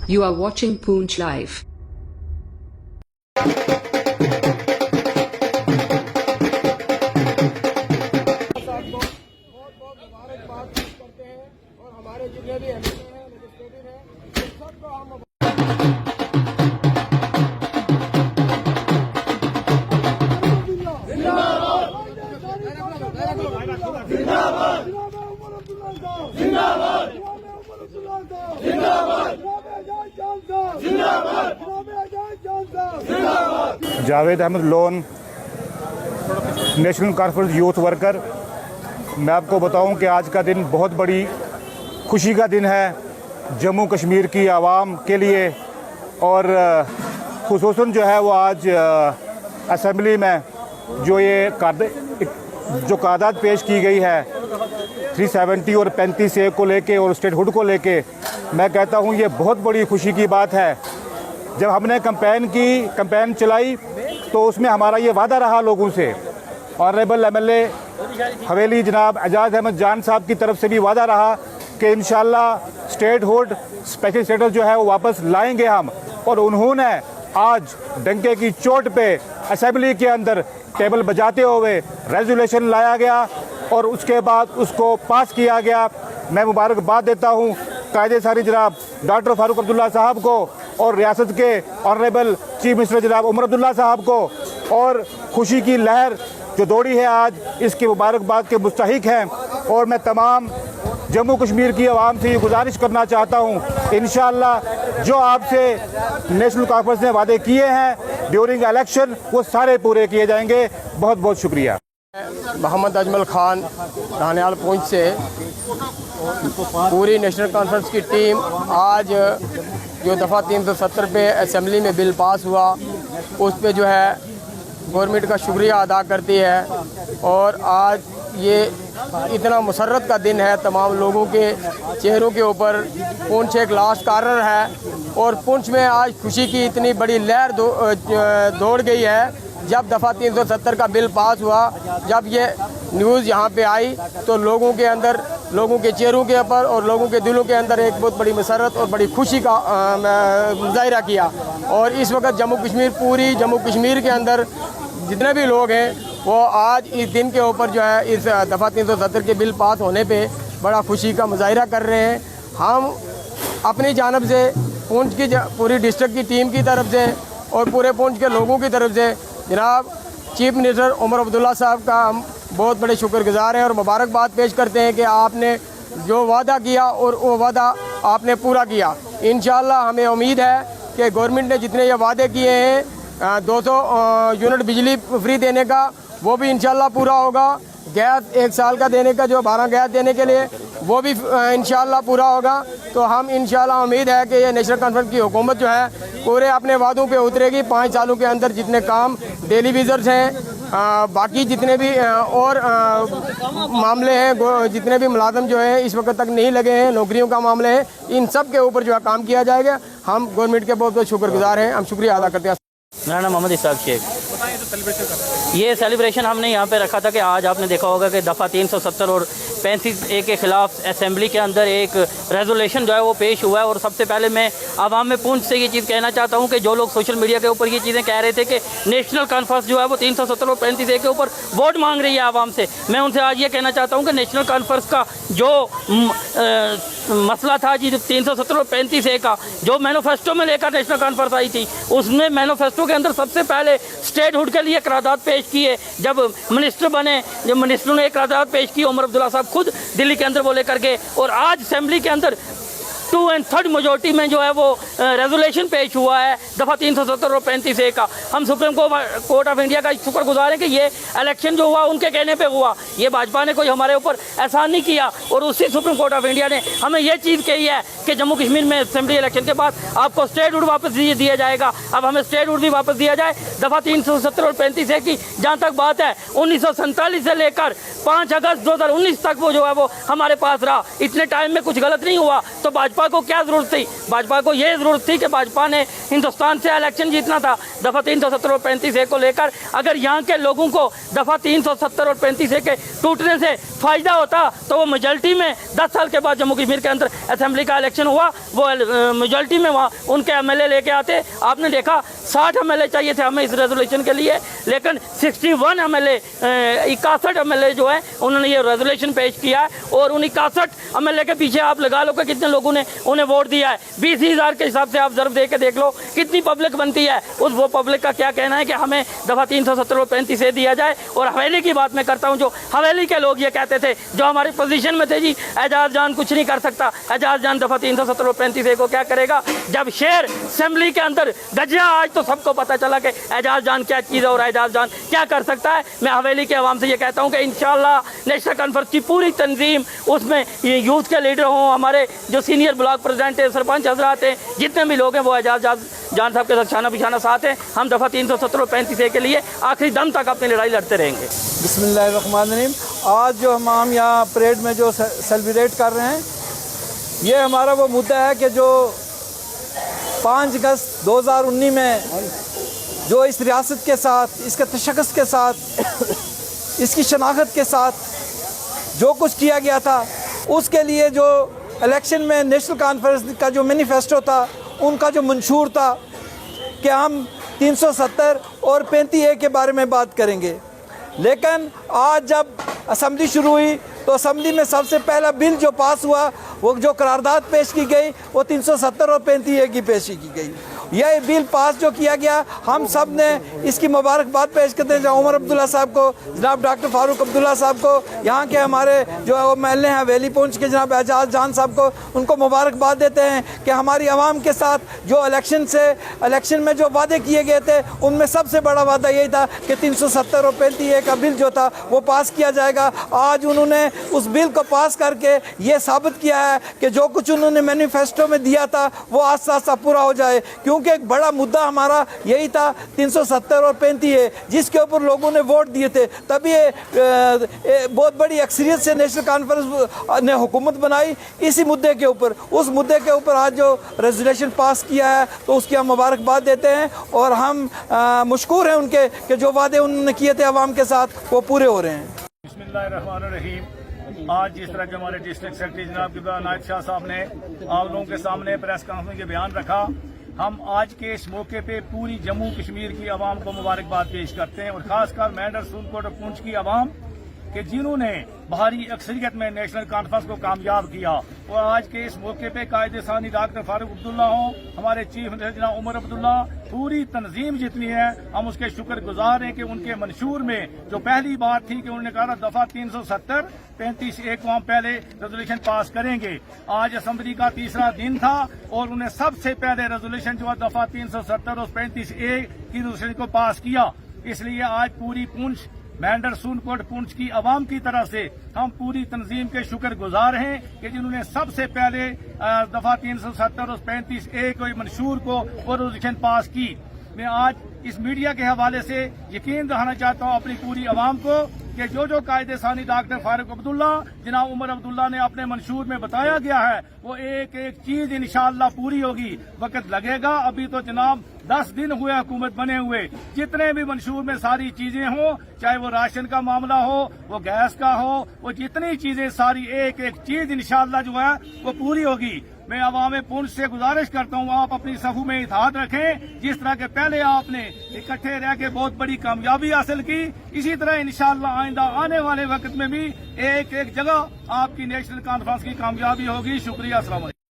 You are watching Poonch Live. हमारे जितने भी एमएलए हैं, लेजिस्लेटिव हैं, सबको हम जावेद अहमद लोन, नेशनल कॉन्फ्रेंस यूथ वर्कर। मैं आपको बताऊं कि आज का दिन बहुत बड़ी खुशी का दिन है जम्मू कश्मीर की आवाम के लिए, और खुसूसन जो है वो आज असेंबली में जो ये जो कादात पेश की गई है 370 और 35A को लेके और स्टेटहुड को लेके, मैं कहता हूँ ये बहुत बड़ी खुशी की बात है। जब हमने कैंपेन चलाई तो उसमें हमारा ये वादा रहा लोगों से, ऑनरेबल एमएलए हवेली जनाब एजाज अहमद जान साहब की तरफ से भी वादा रहा कि इंशाल्लाह स्टेटहुड स्पेशल स्टेटस जो है वो वापस लाएंगे हम, और उन्होंने आज डंके की चोट पे असेंबली के अंदर टेबल बजाते हुए रेजोल्यूशन लाया गया और उसके बाद उसको पास किया गया। मैं मुबारकबाद देता हूँ कायदे सारी जनाब डॉक्टर फारूक अब्दुल्ला साहब को और रियासत के ऑनरेबल चीफ मिनिस्टर जनाब उमर अब्दुल्ला साहब को, और खुशी की लहर जो दौड़ी है आज, इसकी मुबारकबाद के मुस्तहिक हैं। और मैं तमाम जम्मू कश्मीर की आवाम से ये गुजारिश करना चाहता हूँ, इंशाअल्लाह जो आपसे नेशनल कॉन्फ्रेंस ने वादे किए हैं ड्यूरिंग इलेक्शन वो सारे पूरे किए जाएंगे। बहुत बहुत शुक्रिया। मोहम्मद अजमल खान धानियाल पूंछ से पूरी नेशनल कॉन्फ्रेंस की टीम आज जो दफ़ा 370 पे असेंबली में बिल पास हुआ उस पे जो है गवर्नमेंट का शुक्रिया अदा करती है। और आज ये इतना मुसर्रत का दिन है, तमाम लोगों के चेहरों के ऊपर पूंछ एक लास्ट कार्नर है और पूंछ में आज खुशी की इतनी बड़ी लहर दौड़ गई है। जब दफ़ा 370 का बिल पास हुआ, जब ये न्यूज़ यहाँ पे आई तो लोगों के अंदर, लोगों के चेहरों के ऊपर और लोगों के दिलों के अंदर एक बहुत बड़ी मसरत और बड़ी खुशी का मुजाहिरा किया। और इस वक्त जम्मू कश्मीर, पूरी जम्मू कश्मीर के अंदर जितने भी लोग हैं वो आज इस दिन के ऊपर जो है इस दफ़ा 370 के बिल पास होने पे बड़ा खुशी का मुजाहिरा कर रहे हैं। हम अपनी जानब से पूंछ की पूरी डिस्ट्रिक्ट की टीम की तरफ से और पूरे पूंछ के लोगों की तरफ से जनाब चीफ मिनिस्टर उमर अब्दुल्ला साहब का हम बहुत बड़े शुक्रगुजार हैं और मुबारकबाद पेश करते हैं कि आपने जो वादा किया और वो वादा आपने पूरा किया। इंशाअल्लाह हमें उम्मीद है कि गवर्नमेंट ने जितने ये वादे किए हैं 200 यूनिट बिजली फ्री देने का, वो भी इंशाअल्लाह पूरा होगा। गैस 1 साल का देने का, जो 12 गैस देने के लिए, वो भी इंशाअल्लाह पूरा होगा। तो हम इंशाअल्लाह उम्मीद है कि ये नेशनल कॉन्फ्रेंस की हुकूमत जो है पूरे अपने वादों पे उतरेगी। 5 सालों के अंदर जितने काम डेली विजर्स हैं, बाकी जितने भी और मामले हैं, जितने भी मुलाजम जो है इस वक्त तक नहीं लगे हैं, नौकरियों का मामले है, इन सब के ऊपर जो है काम किया जाएगा। हम गवर्नमेंट के बहुत बहुत शुक्रगुजार हैं, हम शुक्रिया अदा करते हैं। मेरा नाम मोहम्मद इसाक शेख। ये सेलिब्रेशन हमने यहाँ पे रखा था कि आज आपने देखा होगा कि दफ़ा 370 और 35A के ख़िलाफ़ असेंबली के अंदर एक रेजोल्यूशन जो है वो पेश हुआ है। और सबसे पहले मैं आवाम में पूंछ से ये चीज़ कहना चाहता हूँ कि जो लोग सोशल मीडिया के ऊपर ये चीज़ें कह रहे थे कि नेशनल कॉन्फ्रेंस जो है वो 370 और 35A के ऊपर वोट मांग रही है आवाम से, मैं उनसे आज ये कहना चाहता हूँ कि नेशनल कॉन्फ्रेंस का जो मसला था जी 370 और 35A का, जो मैनिफेस्टो में लेकर नेशनल कॉन्फ्रेंस आई थी, उसमें मैनिफेस्टो के अंदर सबसे पहले स्टेटहुड के लिए करारदाद पेश किए। जब मिनिस्टर बने, जब मिनिस्टर ने एक करारदाद पेश की, उमर अब्दुल्ला साहब खुद दिल्ली के अंदर वो लेकर के, और आज असेंबली के अंदर 2/3 मेजोरिटी में जो है वो रेजोल्यूशन पेश हुआ है दफ़ा 370 और 35A का। हम सुप्रीम कोर्ट ऑफ इंडिया का शुक्रगुजार हैं कि ये इलेक्शन जो हुआ उनके कहने पे हुआ, ये भाजपा ने कोई हमारे ऊपर एहसान नहीं किया। और उसी सुप्रीम कोर्ट ऑफ इंडिया ने हमें ये चीज़ कही है कि जम्मू कश्मीर में असेंबली इलेक्शन के बाद आपको स्टेटहुड वापस दिया जाएगा। अब हमें स्टेटहुड भी वापस दिया जाए। दफ़ा 370 और 35A की जहाँ तक बात है, 1947 से लेकर 5 अगस्त 2019 तक वो जो है वो हमारे पास रहा। इतने टाइम में कुछ गलत नहीं हुआ तो भाजपा भाजपा को क्या जरूरत थी? भाजपा को ये जरूरत थी कि भाजपा ने हिंदुस्तान से इलेक्शन जीतना था दफ़ा 370 और 35A को लेकर। अगर यहाँ के लोगों को दफ़ा 370 और 35A के टूटने से फ़ायदा होता तो वो मेजॉरिटी में 10 साल के बाद जम्मू कश्मीर के अंदर असेंबली का इलेक्शन हुआ, वो मेजॉरिटी में वहाँ उनके MLA लेके आते। आपने देखा 60 MLA चाहिए थे हमें इस रेजोल्यूशन के लिए, लेकिन 61 MLA 61 MLA जो है उन्होंने ये रेजोल्यूशन पेश किया है। और उन 61 MLA के पीछे आप लगा लो कि कितने लोगों ने उन्हें वोट दिया है। 20,000 के हिसाब से आप जरूर दे के देख लो कितनी पब्लिक बनती है। उस वो पब्लिक का क्या कहना है कि हमें दफ़ा 370 और 35A दिया जाए। और हवेली की बात मैं करता हूँ, जो हवेली के लोग ये कहते थे, जो हमारी पोजीशन में थे, जी एजाज जान कुछ नहीं कर सकता, एजाज जान दफ़ा 370 और 35A को क्या करेगा? जब शेर असेंबली के अंदर गजा, आज तो सबको पता चला कि एजाज जान क्या चीज़ है और एजाज जान क्या कर सकता है। मैं हवेली के अवाम से ये कहता हूँ कि इंशाल्लाह नेशनल कॉन्फ्रेंस की पूरी तंजीम, उसमें ये यूथ के लीडर हों, हमारे जो सीनियर ब्लॉक प्रेसिडेंट है, सरपंच हजरात हैं, जितने भी लोग हैं, वो एजाज जान साहब के साथ शाना बिशाना साथ हैं। हम दफ़ा 370 और 35A के लिए आखिरी दम तक अपनी लड़ाई लड़ते रहेंगे। बिस्मिल्लाहिर्रहमानिर्रहीम। आज जो हम यहाँ परेड में जो सेलिब्रेट कर रहे हैं, ये हमारा वो मुद्दा है कि जो 5 अगस्त 2019 में जो इस रियासत के साथ, इसके तशख़्ख़ुस के साथ, इसकी शनाख्त के साथ जो कुछ किया गया था, उसके लिए जो इलेक्शन में नेशनल कॉन्फ्रेंस का जो मैनिफेस्टो था, उनका जो मंशूर था कि हम 370 और 35A के बारे में बात करेंगे। लेकिन आज जब असम्बली शुरू हुई तो असम्बली में सबसे पहला बिल जो पास हुआ, वो जो करारदाद पेश की गई, वो 370 और 35A की पेशी की गई। यह बिल पास जो किया गया, हम सब ने इसकी मुबारकबाद पेश करते हैं जनाब उमर अब्दुल्ला साहब को, जनाब डॉक्टर फारूक अब्दुल्ला साहब को, यहाँ के हमारे जो MLA हैं हवेली पूंछ के जनाब एजाज जान साहब को, उनको मुबारकबाद देते हैं कि हमारी आवाम के साथ जो इलेक्शन में जो वादे किए गए थे, उनमें सबसे बड़ा वादा यही था कि 370 और 35A का बिल जो था वो पास किया जाएगा। आज उन्होंने उस बिल को पास करके ये साबित किया है कि जो कुछ उन्होंने मैनिफेस्टो में दिया था वो आस्ता आस्ता पूरा हो जाए। क्योंकि एक बड़ा मुद्दा हमारा यही था 370 और 35A, जिसके ऊपर लोगों ने वोट दिए थे। तभी ये बहुत बड़ी अक्सरियत से नेशनल कॉन्फ्रेंस ने हुकूमत बनाई इसी मुद्दे के ऊपर। उस मुद्दे के ऊपर आज जो रेजोल्यूशन पास किया है, तो उसकी हम मुबारकबाद देते हैं और हम मशकूर हैं उनके कि जो वादे उन्होंने किए थे आवाम के साथ, वो पूरे हो रहे हैं। बिस्मिल्लाहिर्रहमानिर्रहीम। आज जिस तरह के हमारे डिस्ट्रिक्ट सेक्रेटरी जनाब किबला नायब शाह साहब ने आप लोगों के सामने प्रेस कॉन्फ्रेंस में बयान रखा, हम आज के इस मौके पे पूरी जम्मू कश्मीर की आवाम को मुबारकबाद पेश करते हैं और खासकर मेंढर सूरकोट और पुंछ की आवाम कि जिन्होंने भारी अक्सरियत में नेशनल कॉन्फ्रेंस को कामयाब किया। और आज के इस मौके पे कायदे सानी डॉक्टर फारूक अब्दुल्ला हों, हमारे चीफ मिनिस्टर जनाब उमर अब्दुल्ला, पूरी तंजीम जितनी है, हम उसके शुक्रगुजार हैं कि उनके मंशूर में जो पहली बात थी कि उन्होंने कहा दफा 370 35A को हम पहले रेजोल्यूशन पास करेंगे। आज असेंबली का तीसरा दिन था और उन्हें सबसे पहले रेजोल्यूशन जो है दफा 370 और 35A की रेजोल्यूशन को पास किया। इसलिए आज पूरी पुंछ, मेंढर सूरकोट पुंछ की आवाम की तरफ से हम पूरी तंजीम के शुक्रगुजार हैं कि जिन्होंने सबसे पहले दफा 370 और 35A को मंशूर को वो रेजोल्यूशन पास की। मैं आज इस मीडिया के हवाले से यकीन दिलाना चाहता हूँ अपनी पूरी आवाम को कि जो कायदे सानी डॉक्टर फारूक अब्दुल्ला, जनाब उमर अब्दुल्ला ने अपने मंशूर में बताया गया है, वो एक एक चीज इंशाअल्लाह पूरी होगी। वक्त लगेगा, अभी तो जनाब 10 दिन हुए हुकूमत बने हुए। जितने भी मंशूर में सारी चीजें हों, चाहे वो राशन का मामला हो, वो गैस का हो, वो जितनी चीजें सारी एक एक चीज इंशाअल्लाह जो है वो पूरी होगी। मैं अवाम पुंछ से गुजारिश करता हूँ आप अपनी सफू में इत्तेहाद रखें। जिस तरह के पहले आपने इकट्ठे रह के बहुत बड़ी कामयाबी हासिल की, इसी तरह इंशाअल्लाह आइंदा आने वाले वक्त में भी एक एक जगह आपकी नेशनल कॉन्फ्रेंस की कामयाबी होगी। शुक्रिया। अस्सलाम वालेकुम।